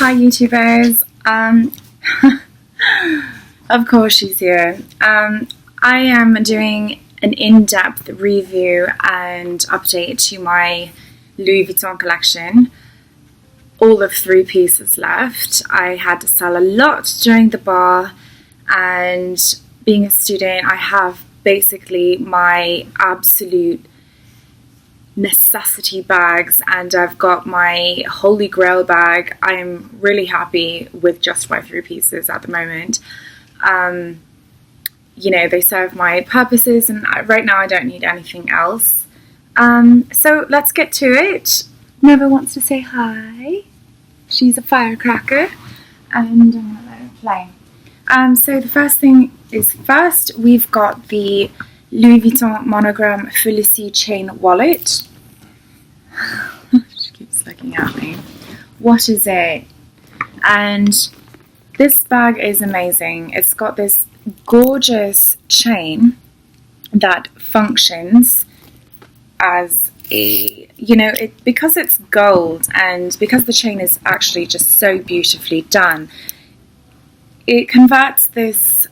Hi YouTubers. Of course she's here. I am doing an in-depth review and update to my Louis Vuitton collection. All of 3 pieces left. I had to sell a lot during the bar, and being a student I have basically my absolute necessity bags, and I've got my Holy Grail bag. I'm really happy with just my 3 pieces at the moment. You know, they serve my purposes, and right now I don't need anything else. So let's get to it. Nova wants to say hi. She's a firecracker, and I'm gonna let her play. So the first thing is first, we've got the Louis Vuitton Monogram Felicie chain wallet. She keeps looking at me. What is it? And this bag is amazing. It's got this gorgeous chain that functions as a, you know, because it's gold and because the chain is actually just so beautifully done, it converts this,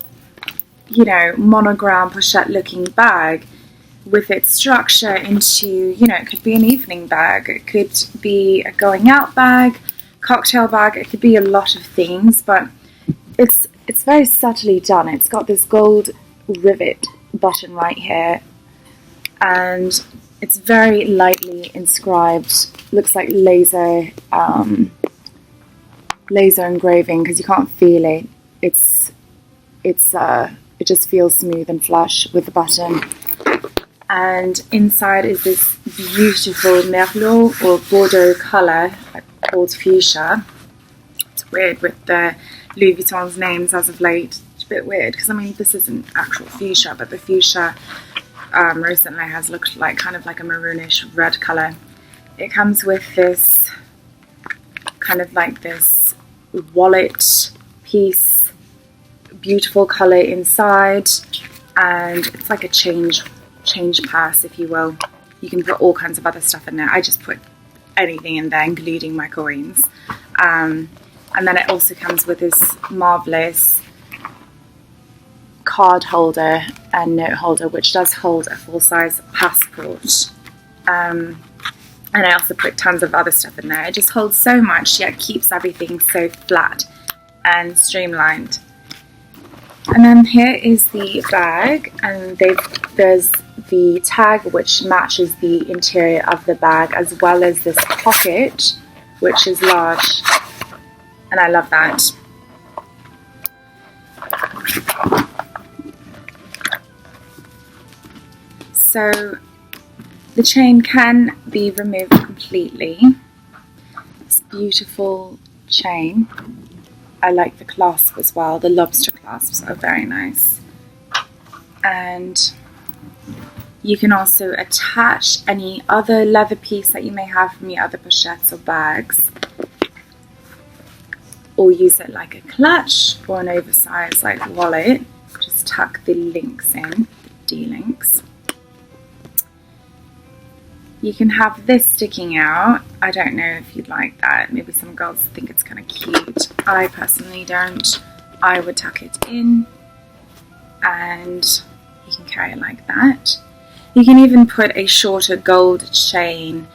you know, monogram pochette looking bag with its structure into, you know, it could be an evening bag, it could be a going out bag, cocktail bag, it could be a lot of things, but it's very subtly done. It's got this gold rivet button right here, and it's very lightly inscribed. Looks like laser engraving, because you can't feel it. It just feels smooth and flush with the button. And inside is this beautiful Merlot or Bordeaux colour called fuchsia. It's weird with the Louis Vuitton's names as of late. It's a bit weird, because I mean this isn't actual fuchsia, but the fuchsia recently has looked like kind of like a maroonish red colour. It comes with this kind of like this wallet piece, beautiful colour inside, and it's like a change purse, if you will. You can put all kinds of other stuff in there. I just put anything in there, including my coins. And then it also comes with this marvellous card holder and note holder, which does hold a full-size passport. And I also put tons of other stuff in there. It just holds so much, yet keeps everything so flat and streamlined. And then here is the bag, and there's the tag which matches the interior of the bag, as well as this pocket which is large, and I love that. So the chain can be removed completely. This beautiful chain. I like the clasp as well. The lobster clasps are very nice. And you can also attach any other leather piece that you may have from your other pochettes or bags, or use it like a clutch or an oversized like wallet. Just tuck the links in, D-links. You can have this sticking out. I don't know if you'd like that. Maybe some girls think it's kind of cute. I personally don't. I would tuck it in, and you can carry it like that. You can even put a shorter gold chain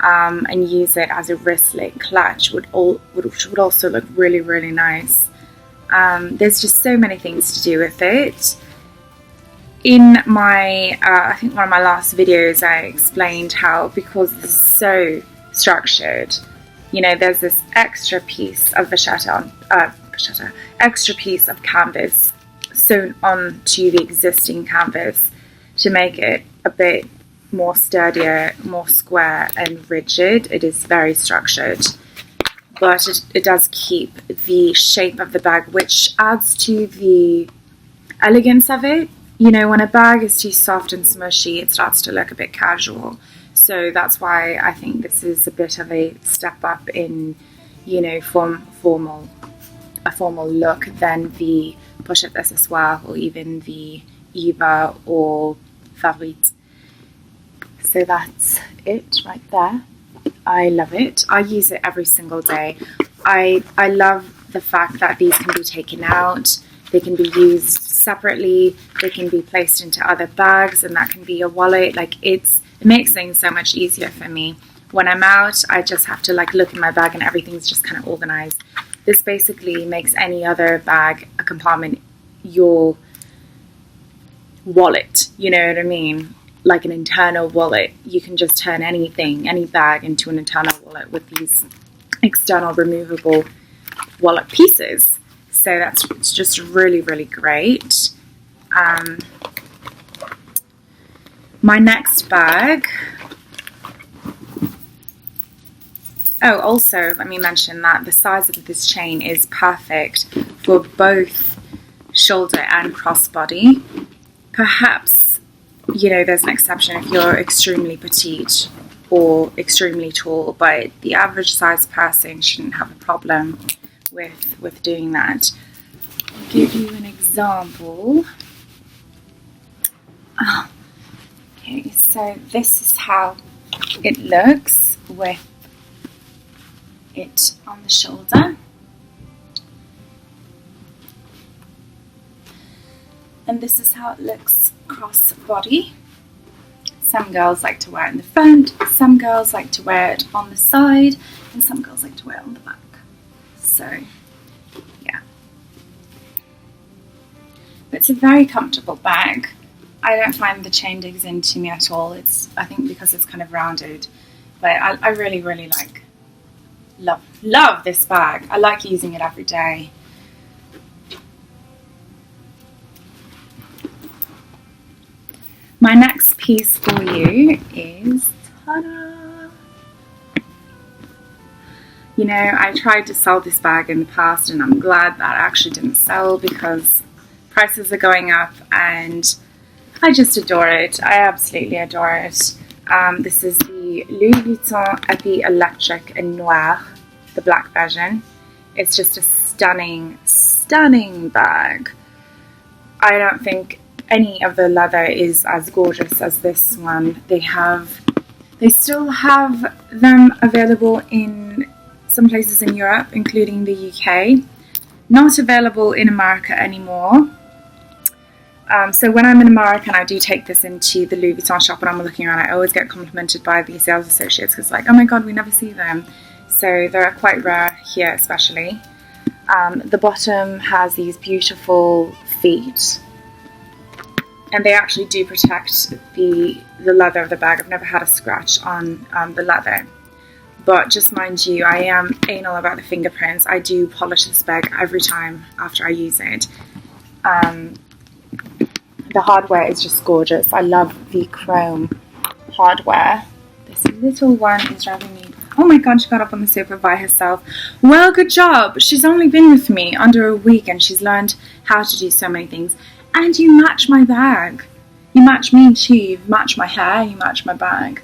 and use it as a wristlet clutch, which would also look really, really nice. There's just so many things to do with it. In my, I think one of my last videos, I explained how, because this is so structured, you know, there's this extra piece of extra piece of canvas sewn onto the existing canvas to make it a bit more sturdier, more square and rigid. It is very structured, but it does keep the shape of the bag, which adds to the elegance of it. You know, when a bag is too soft and smushy, it starts to look a bit casual. So that's why I think this is a bit of a step up in, you know, formal look than the Pochette Accessoire or even the Eva or Favorite. So that's it right there. I love it. I use it every single day. I love the fact that these can be taken out, they can be used separately, they can be placed into other bags, and that can be a wallet. Like it makes things so much easier for me. When I'm out, I just have to like look in my bag and everything's just kind of organized. This basically makes any other bag, a compartment, your wallet, you know what I mean? Like an internal wallet. You can just turn anything, any bag, into an internal wallet with these external removable wallet pieces. So it's just really, really great. My next bag. Oh, also, let me mention that the size of this chain is perfect for both shoulder and crossbody. Perhaps, you know, there's an exception if you're extremely petite or extremely tall, but the average size person shouldn't have a problem with doing that. I'll give you an example. Okay, so this is how it looks with it on the shoulder, and this is how it looks cross body. Some girls like to wear it in the front, some girls like to wear it on the side, and some girls like to wear it on the back. So yeah, it's a very comfortable bag. I don't find the chain digs into me at all. I think because it's kind of rounded, but I really, really love this bag. I like using it every day. My next piece for you is, ta-da! You know, I tried to sell this bag in the past and I'm glad that actually didn't sell because prices are going up and I just adore it. I absolutely adore it. This is the Louis Vuitton Epi Electric in Noir, the black version. It's just a stunning, stunning bag. I don't think any of the leather is as gorgeous as this one. They still have them available in some places in Europe, including the UK. Not available in America anymore. So when I'm in America and I do take this into the Louis Vuitton shop and I'm looking around, I always get complimented by the sales associates because like, oh my god, we never see them. So they're quite rare here especially. The bottom has these beautiful feet, and they actually do protect the leather of the bag. I've never had a scratch on the leather. But just mind you, I am anal about the fingerprints. I do polish this bag every time after I use it. The hardware is just gorgeous. I love the chrome hardware. This little one is driving me. Oh my god, she got up on the sofa by herself. Well, good job. She's only been with me under a week and she's learned how to do so many things. And you match my bag. You match me too. You match my hair. You match my bag.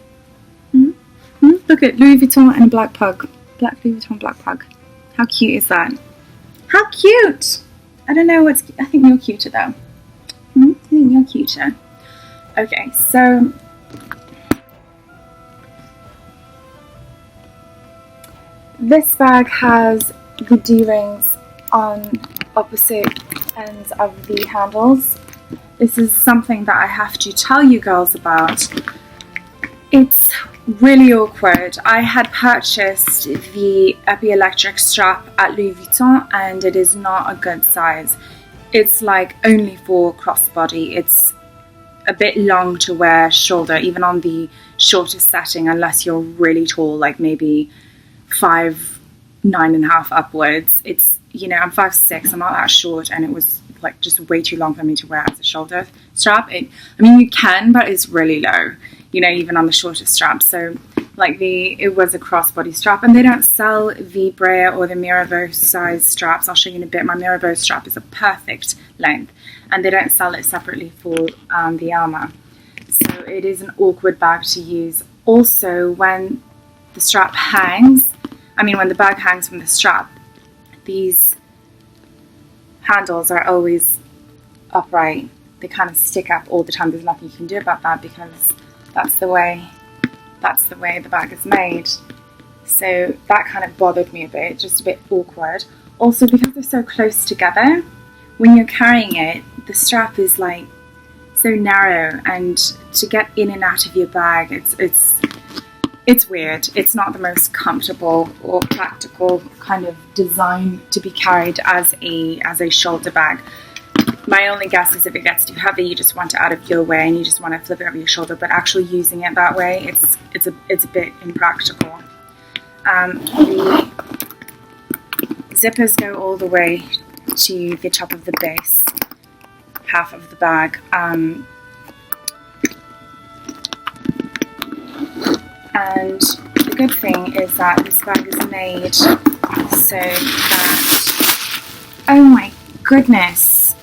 Look at Louis Vuitton and a black pug. Black Louis Vuitton black pug. How cute is that? How cute! I don't know what's... I think you're cuter though. I think you're cuter. Okay, so... this bag has the D-rings on opposite ends of the handles. This is something that I have to tell you girls about. It's really awkward. I had purchased the Epi Electric strap at Louis Vuitton and it is not a good size. It's like only for crossbody. It's a bit long to wear shoulder, even on the shortest setting, unless you're really tall, like maybe 5'9.5" upwards. It's, you know, I'm 5'6", I'm not that short, and it was like just way too long for me to wear as a shoulder strap. I mean, you can, but it's really low, you know, even on the shortest strap. So like it was a crossbody strap, and they don't sell the Brea or the Mirabeau size straps. I'll show you in a bit. My Mirabeau strap is a perfect length, and they don't sell it separately for the Alma. So it is an awkward bag to use. Also, when the strap hangs, when the bag hangs from the strap, these handles are always upright. They kind of stick up all the time. There's nothing you can do about that because that's the way the bag is made. So that kind of bothered me a bit, just a bit awkward. Also, because they're so close together, when you're carrying it, the strap is like so narrow, and to get in and out of your bag, it's weird. It's not the most comfortable or practical kind of design to be carried as a shoulder bag. My only guess is if it gets too heavy, you just want it out of your way and you just want to flip it over your shoulder. But actually using it that way, it's a bit impractical. The zippers go all the way to the top of the base, half of the bag. And the good thing is that this bag is made so that, oh my goodness,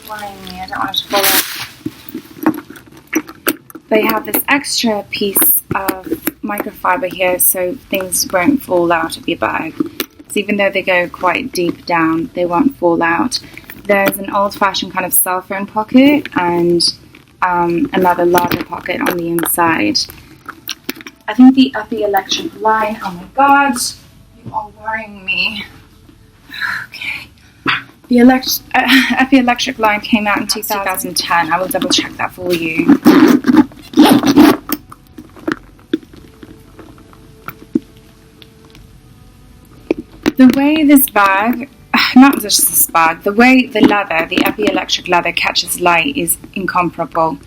worrying me, I don't want it to fall off. They have this extra piece of microfiber here so things won't fall out of your bag. So even though they go quite deep down, they won't fall out. There's an old-fashioned kind of cell phone pocket and another larger pocket on the inside. I think the Epi electric line, oh my god, you are worrying me. Okay. The Epi electric line came out in 2010. I will double check that for you. The way this bag, not just this bag, the way the leather, the Epi electric leather catches light is incomparable.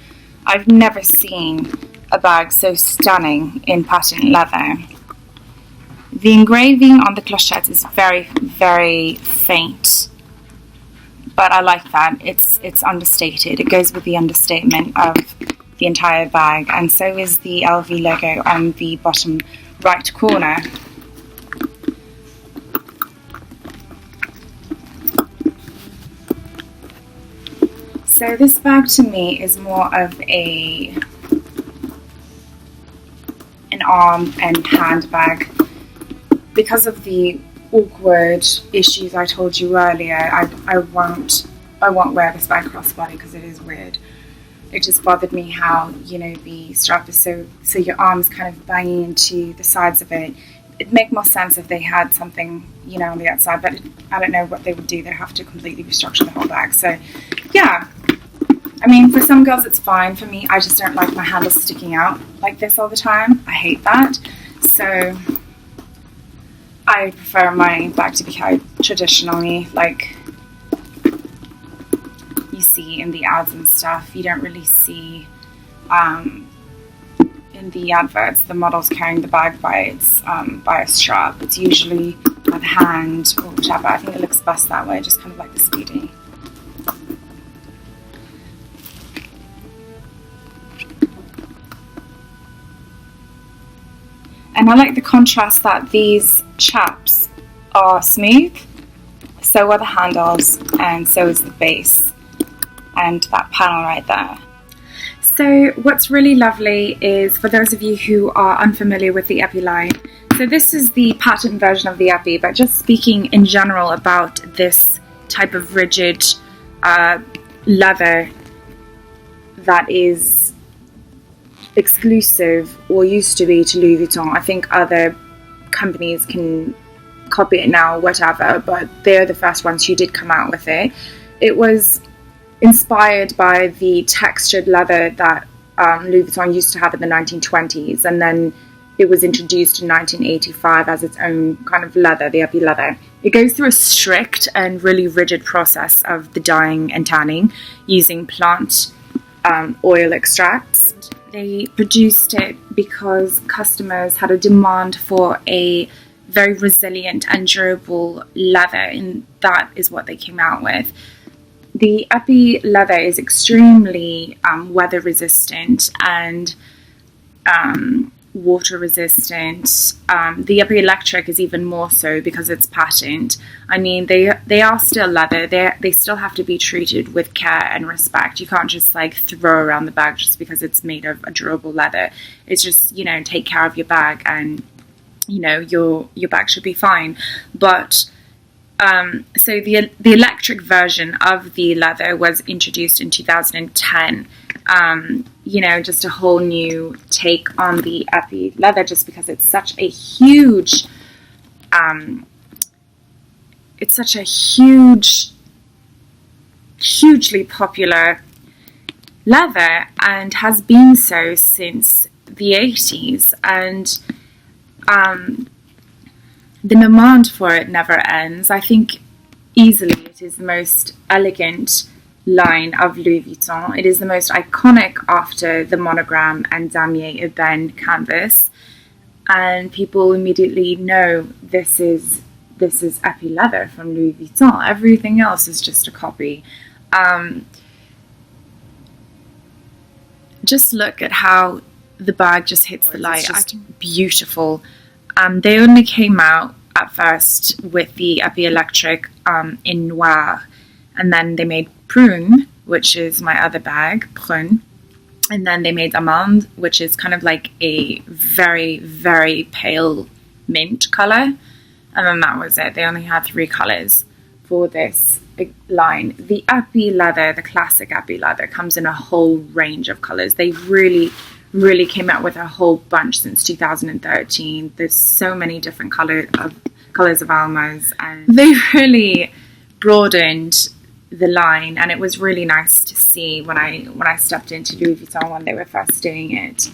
I've never seen a bag so stunning in patent leather. The engraving on the clochettes is very, very faint, but I like that. It's understated. It goes with the understatement of the entire bag, and so is the LV logo on the bottom right corner. So this bag to me is more of an arm and handbag. Because of the awkward issues I told you earlier, I won't wear this bag crossbody because it is weird. It just bothered me how, you know, the strap is so your arm's kind of banging into the sides of it. It'd make more sense if they had something, you know, on the outside, but I don't know what they would do. They'd have to completely restructure the whole bag. So, yeah. I mean, for some girls it's fine. For me, I just don't like my handles sticking out like this all the time. I hate that. So I prefer my bag to be carried traditionally, like you see in the ads and stuff. You don't really see in the adverts the models carrying the bag by a strap. It's usually by the hand or whatever. I think it looks best that way, just kind of like the Speedy. And I like the contrast that these chaps are smooth, so are the handles, and so is the base, and that panel right there. So what's really lovely is, for those of you who are unfamiliar with the Epi line, so this is the patent version of the Epi, but just speaking in general about this type of rigid leather that is exclusive, or used to be, to Louis Vuitton. I think other companies can copy it now, whatever, but they're the first ones who did come out with it. It was inspired by the textured leather that Louis Vuitton used to have in the 1920s, and then it was introduced in 1985 as its own kind of leather, the Epi leather. It goes through a strict and really rigid process of the dyeing and tanning using plant oil extracts. They produced it because customers had a demand for a very resilient and durable leather, and that is what they came out with. The Epi leather is extremely weather resistant and water resistant. The Epi electric is even more so because it's patent. I mean, they are still leather. They still have to be treated with care and respect. You can't just like throw around the bag just because it's made of a durable leather. It's just, you know, take care of your bag and, you know, your bag should be fine. But So the electric version of the leather was introduced in 2010. You know, just a whole new take on the epi leather, just because it's such a huge, hugely popular leather, and has been so since the 80s. And the demand for it never ends. I think easily it is the most elegant line of Louis Vuitton. It is the most iconic after the Monogram and Damier Ebene canvas, and people immediately know this is epi leather from Louis Vuitton. Everything else is just a copy. Just look at how the bag just hits the light. It's just beautiful. They only came out at first with the epi electric in noir, and then they made prune, which is my other bag, prune, and then they made amande, which is kind of like a very, very pale mint color, and then that was it. They only had 3 colors for this line. The epi leather, the classic epi leather, comes in a whole range of colors. They really came out with a whole bunch since 2013. There's so many different colors of Almas, and they really broadened the line, and it was really nice to see when I stepped into Louis Vuitton when they were first doing it.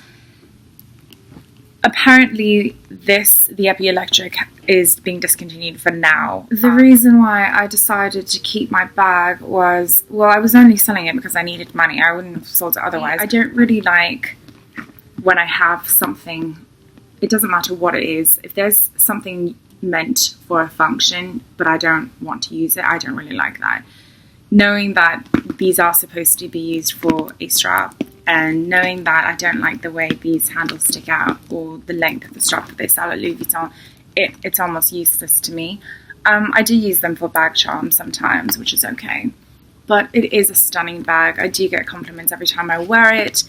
Apparently the epi electric is being discontinued for now. The reason why I decided to keep my bag was, well, I was only selling it because I needed money. I wouldn't have sold it otherwise. I don't really like when I have something, it doesn't matter what it is, if there's something meant for a function but I don't want to use it, I don't really like that. Knowing that these are supposed to be used for a strap, and knowing that I don't like the way these handles stick out or the length of the strap that they sell at Louis Vuitton, it's almost useless to me. I do use them for bag charms sometimes, which is okay, but it is a stunning bag. I do get compliments every time I wear it.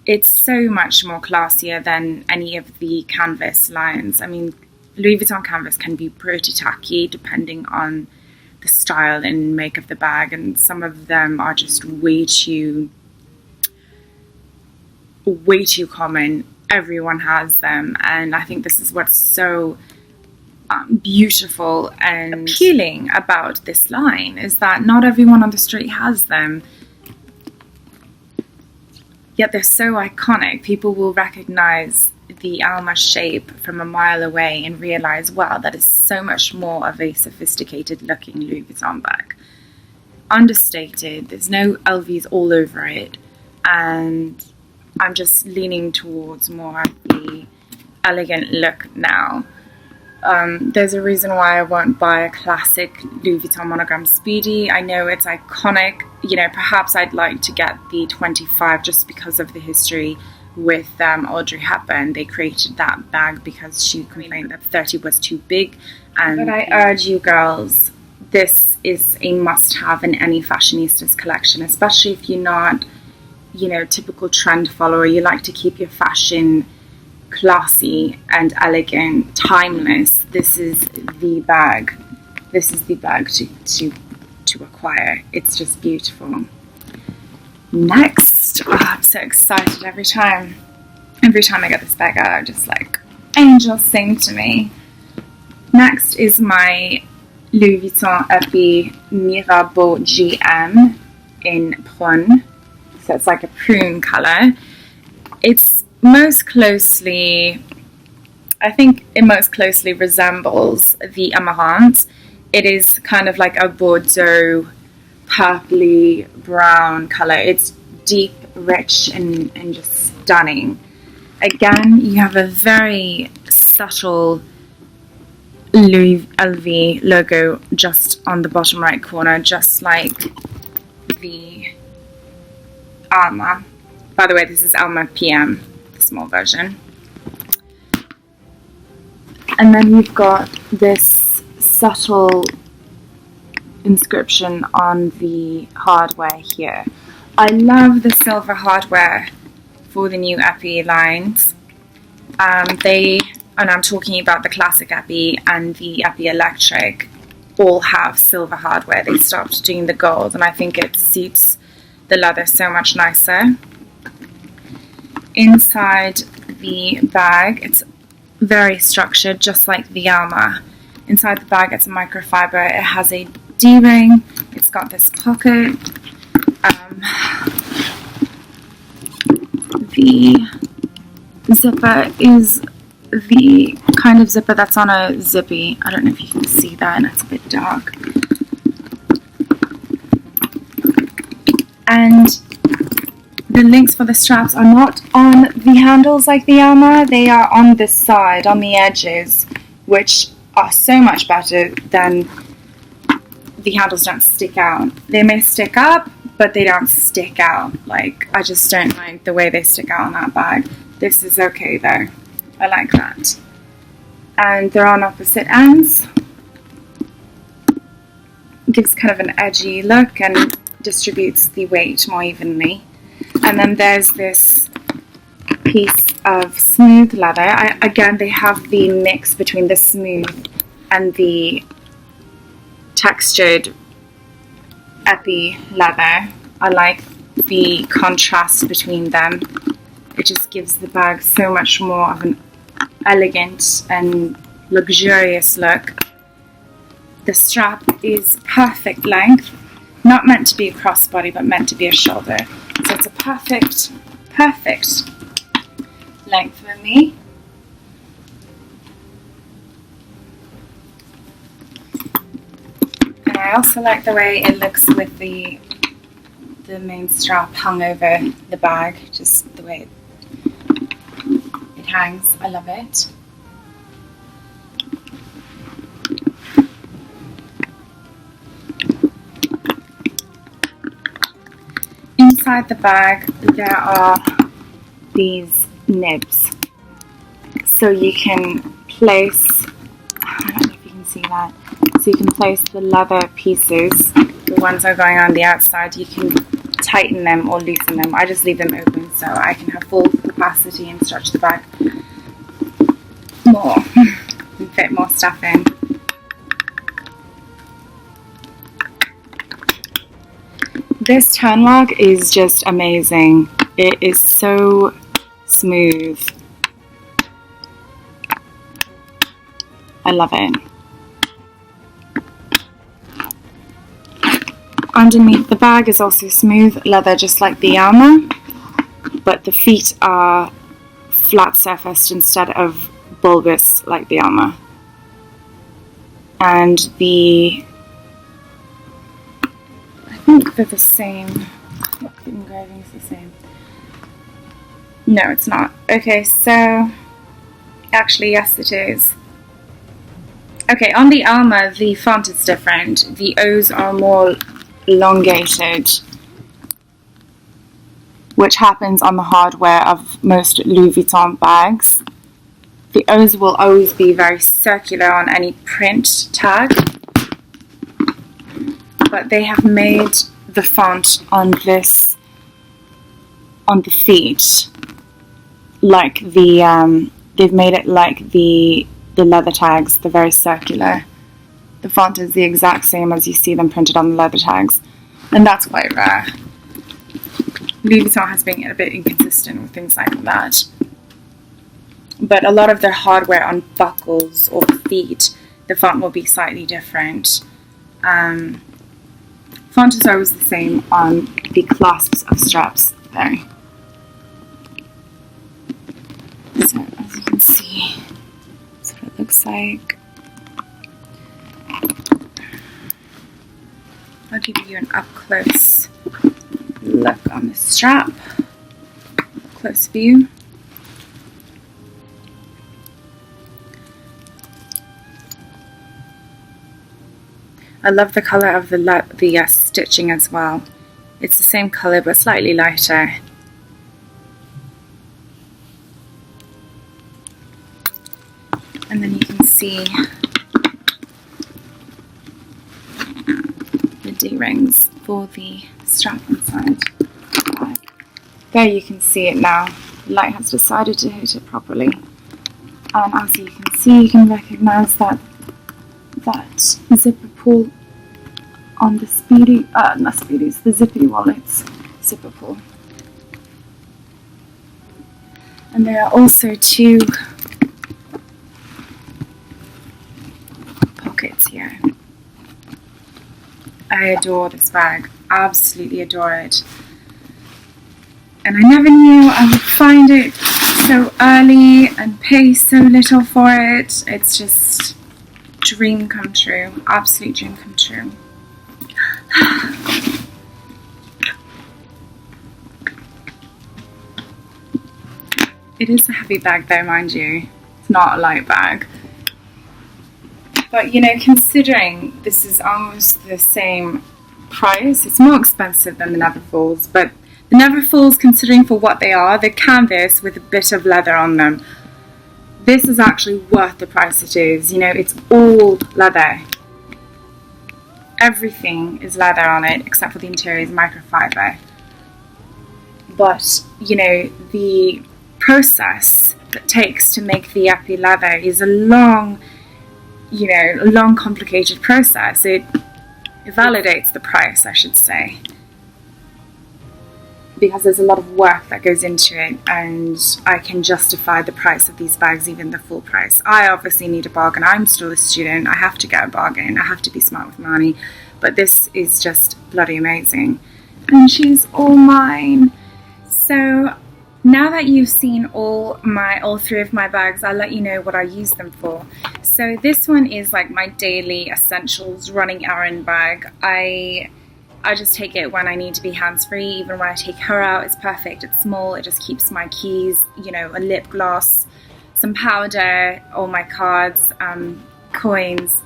It's so much more classier than any of the canvas lines. I mean, Louis Vuitton canvas can be pretty tacky depending on the style and make of the bag, and some of them are just way too common. Everyone has them, and I think this is what's so beautiful and appealing about this line, is that not everyone on the street has them. Yet they're so iconic. People will recognize the Alma shape from a mile away and realize, wow, that is so much more of a sophisticated looking Louis Vuitton bag. Understated, there's no LVs all over it, and I'm just leaning towards more of the elegant look now. There's a reason why I won't buy a classic Louis Vuitton Monogram Speedy. I know it's iconic. You know, perhaps I'd like to get the 25 just because of the history with Audrey Hepburn. They created that bag because she complained that 30 was too big. But I urge you girls, this is a must-have in any fashionista's collection, especially if you're not, you know, typical trend follower. You like to keep your fashion classy and elegant, timeless. This is the bag. This is the bag to acquire. It's just beautiful. Next, I'm so excited every time I get this bag out. I'm just like, angels sing to me. Next is my Louis Vuitton Epi Mirabeau GM in prune. So it's like a prune color. It's most closely, I think it most closely resembles the Amarante. It is kind of like a Bordeaux purpley brown color. It's deep, rich, and just stunning. Again, you have a very subtle Louis LV logo just on the bottom right corner, just like the Alma. By the way, this is Alma PM, the small version. And then you've got this subtle inscription on the hardware here. I love the silver hardware for the new Epi lines. And I'm talking about the classic Epi and the Epi Electric. all have silver hardware. They stopped doing the gold, and I think it suits the leather so much nicer. Inside the bag, it's very structured, just like the Alma. Inside the bag, it's a microfiber. It has a D-ring. It's got this pocket. The zipper is the kind of zipper that's on a zippy. I don't know if you can see that, and it's a bit dark. And the links for the straps are not on the handles like the Alma. They are on this side, on the edges, which are so much better than the handles don't stick out. They may stick up, but they don't stick out. Like, I just don't like the way they stick out on that bag. This is okay though. I like that. And they're on opposite ends. It gives kind of an edgy look and distributes the weight more evenly. And then there's this piece of smooth leather. Again, they have the mix between the smooth and the textured epi leather. I like the contrast between them. It just gives the bag so much more of an elegant and luxurious look. The strap is perfect length, not meant to be a crossbody, but meant to be a shoulder. So it's a perfect length for me. And I also like the way it looks with the main strap hung over the bag, just the way it hangs. I love it. Inside the bag there are these nibs, so you can place, I don't know if you can see that, so you can place the leather pieces, the ones that are going on the outside. You can tighten them or loosen them. I just leave them open so I can have full capacity and stretch the bag more and fit more stuff in. This turn lock is just amazing. It is so smooth. I love it. Underneath the bag is also smooth leather, just like the Alma, but the feet are flat surfaced instead of bulbous like the Alma. And I think they're the same. Look, the engraving is the same. No, it's not. Okay, so actually, yes, it is. Okay, on the Alma, the font is different. The O's are more elongated, which happens on the hardware of most Louis Vuitton bags. The O's will always be very circular on any print tag, but they have made the font on this, on the feet, like the, they've made it like the leather tags. They're very circular. The font is the exact same as you see them printed on the leather tags, and that's quite rare. Louis Vuitton has been a bit inconsistent with things like that. But a lot of their hardware on buckles or feet, the font will be slightly different. Font is always the same on the clasps of straps there. So as you can see, that's what it looks like. I'll give you an up-close look on the strap, close view. I love the colour of the stitching as well. It's the same colour but slightly lighter. And then you can see the D-rings for the strap inside. There you can see it now. The light has decided to hit it properly. And as you can see, you can recognise that that zipper pull on the Speedy, not Speedies, the Zippy wallets zipper pull. And there are also 2 pockets here. I adore this bag, absolutely adore it. And I never knew I would find it so early and pay so little for it. It's just dream come true, absolute dream come true. It is a heavy bag though, mind you. It's not a light bag. But you know, considering this is almost the same price, it's more expensive than the Neverfulls, but the Neverfulls, considering for what they are, they're canvas with a bit of leather on them. This is actually worth the price it is. You know, it's all leather. Everything is leather on it, except for the interior is microfiber. But, you know, the process that takes to make the epi leather is a long, you know, a long complicated process. It validates the price, I should say, because there's a lot of work that goes into it, and I can justify the price of these bags, even the full price. I obviously need a bargain. I'm still a student. I have to get a bargain. I have to be smart with money. But this is just bloody amazing. And she's all mine. So now that you've seen all 3 of my bags, I'll let you know what I use them for. So this one is like my daily essentials running errand bag. I just take it when I need to be hands-free. Even when I take her out, it's perfect. It's small. It just keeps my keys, you know, a lip gloss, some powder, all my cards, coins,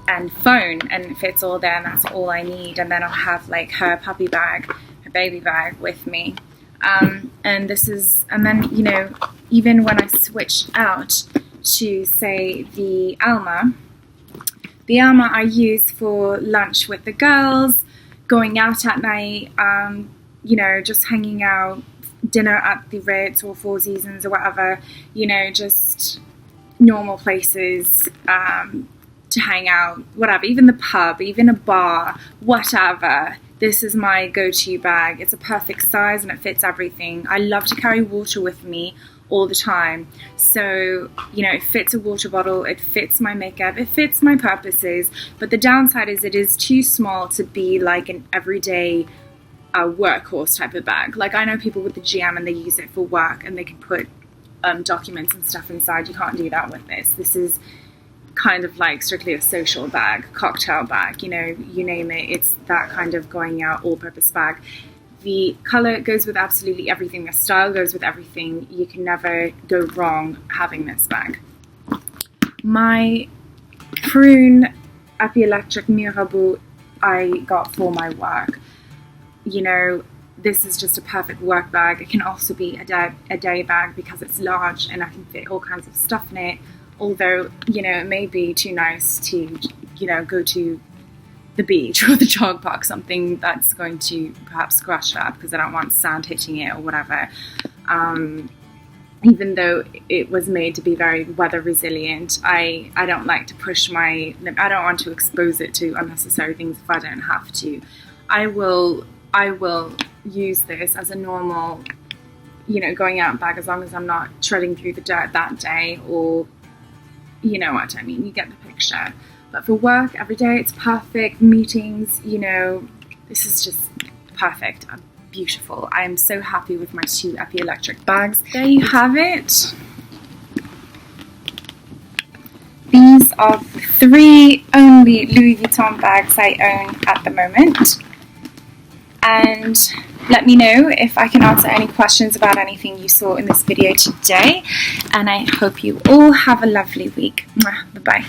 and phone, and it fits all there, and that's all I need. And then I'll have like her puppy bag, her baby bag with me. And then, you know, even when I switch out to, say, the Alma I use for lunch with the girls, going out at night, you know, just hanging out, dinner at the Ritz or Four Seasons or whatever, you know, just normal places to hang out, whatever, even the pub, even a bar, whatever. This is my go-to bag. It's a perfect size and it fits everything. I love to carry water with me all the time. So, you know, it fits a water bottle, it fits my makeup, it fits my purposes. But the downside is it is too small to be like an everyday workhorse type of bag. Like, I know people with the GM and they use it for work and they can put documents and stuff inside. You can't do that with this. This is kind of like strictly a social bag, cocktail bag, you know, you name it. It's that kind of going out all-purpose bag. The color goes with absolutely everything. The style goes with everything. You can never go wrong having this bag. My Prune Epi Electric Mirabeau I got for my work. You know, this is just a perfect work bag. It can also be a day bag because it's large and I can fit all kinds of stuff in it. Although, you know, it may be too nice to, you know, go to the beach or the jog park, something that's going to perhaps scratch that because I don't want sand hitting it or whatever. Even though it was made to be very weather resilient, I don't like to push I don't want to expose it to unnecessary things if I don't have to. I will use this as a normal, you know, going out bag as long as I'm not treading through the dirt that day, or you know what I mean, you get the picture. But for work, every day, it's perfect. Meetings, you know, this is just perfect. Beautiful. I am so happy with my 2 Epi Electric bags. There you have it. These are the 3 only Louis Vuitton bags I own at the moment. And let me know if I can answer any questions about anything you saw in this video today. And I hope you all have a lovely week. Bye-bye.